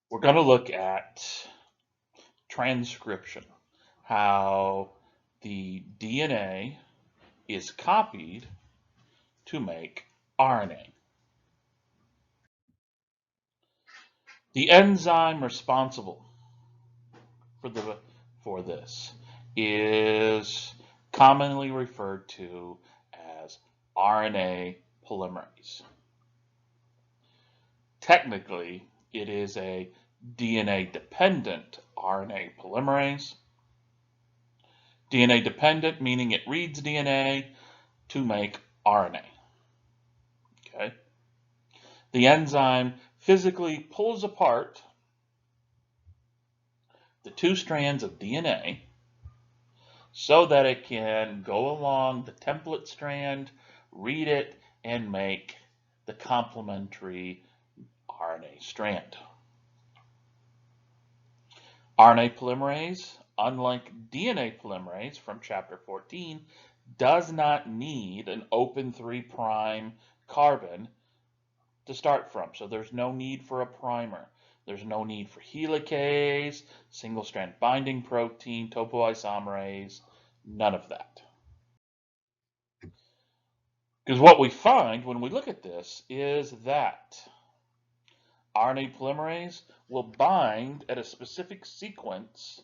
We're going to look at transcription, how the DNA is copied to make RNA. The enzyme responsible for this is commonly referred to as RNA polymerase. Technically, it is a DNA-dependent RNA polymerase. DNA-dependent meaning it reads DNA to make RNA. Okay? The enzyme physically pulls apart the two strands of DNA so that it can go along the template strand, read it, and make the complementary RNA strand. RNA polymerase, unlike DNA polymerase from chapter 14, does not need an open 3' carbon to start from. So there's no need for a primer. There's no need for helicase, single-strand binding protein, topoisomerase, none of that. Because what we find when we look at this is that RNA polymerase will bind at a specific sequence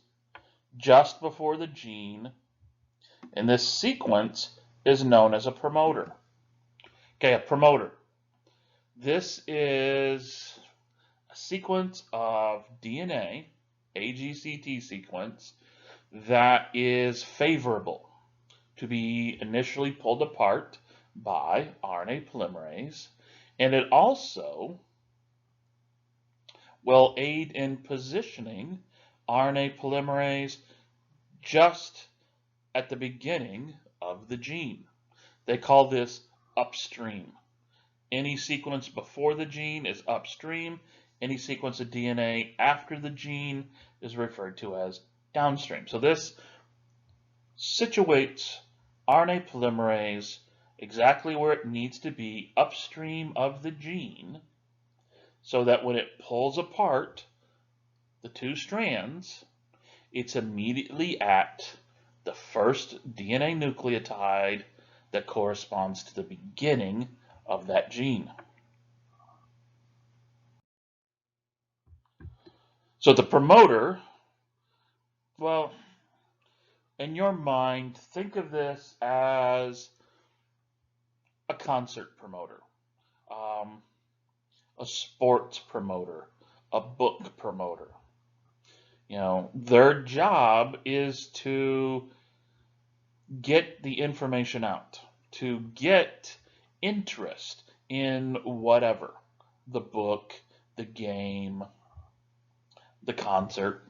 just before the gene, and this sequence is known as a promoter. Okay, a promoter. This is a sequence of DNA, AGCT sequence, that is favorable to be initially pulled apart by RNA polymerase, and it also will aid in positioning RNA polymerase just at the beginning of the gene. They call this upstream. Any sequence before the gene is upstream. Any sequence of DNA after the gene is referred to as downstream. So this situates RNA polymerase exactly where it needs to be upstream of the gene, so that when it pulls apart the two strands, it's immediately at the first DNA nucleotide that corresponds to the beginning of that gene. So the promoter, well, in your mind, think of this as a concert promoter, a sports promoter, a book promoter. You know, their job is to get the information out, to get interest in whatever, the book, the game, the concert,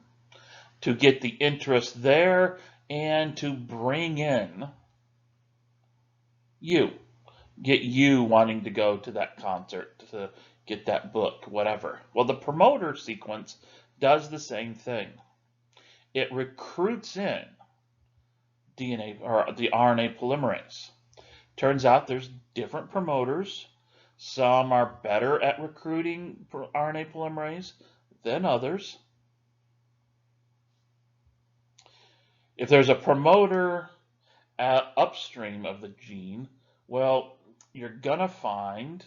to get the interest there and to bring in you, get you wanting to go to that concert, to get that book, whatever. Well, the promoter sequence does the same thing. It recruits in DNA or the RNA polymerase. Turns out there's different promoters. Some are better at recruiting RNA polymerase than others. If there's a promoter upstream of the gene, well, you're going to find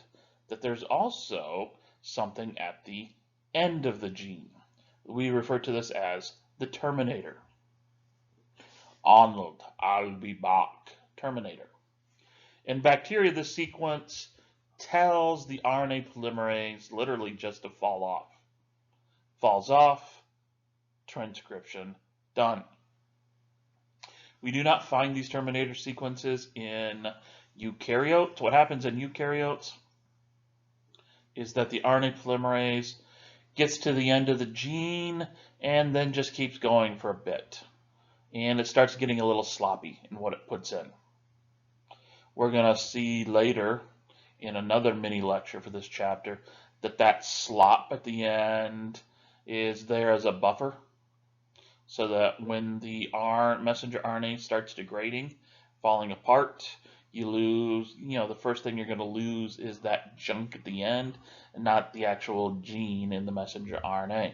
that there's also something at the end of the gene. We refer to this as the terminator. Arnold, I'll be back, terminator. In bacteria, the sequence tells the RNA polymerase literally just to fall off. Falls off, transcription, done. We do not find these terminator sequences in eukaryotes. What happens in eukaryotes is that the RNA polymerase gets to the end of the gene and then just keeps going for a bit. And it starts getting a little sloppy in what it puts in. We're going to see later in another mini lecture for this chapter that slop at the end is there as a buffer, so that when the messenger RNA starts degrading, falling apart, you lose, the first thing you're going to lose is that junk at the end and not the actual gene in the messenger RNA.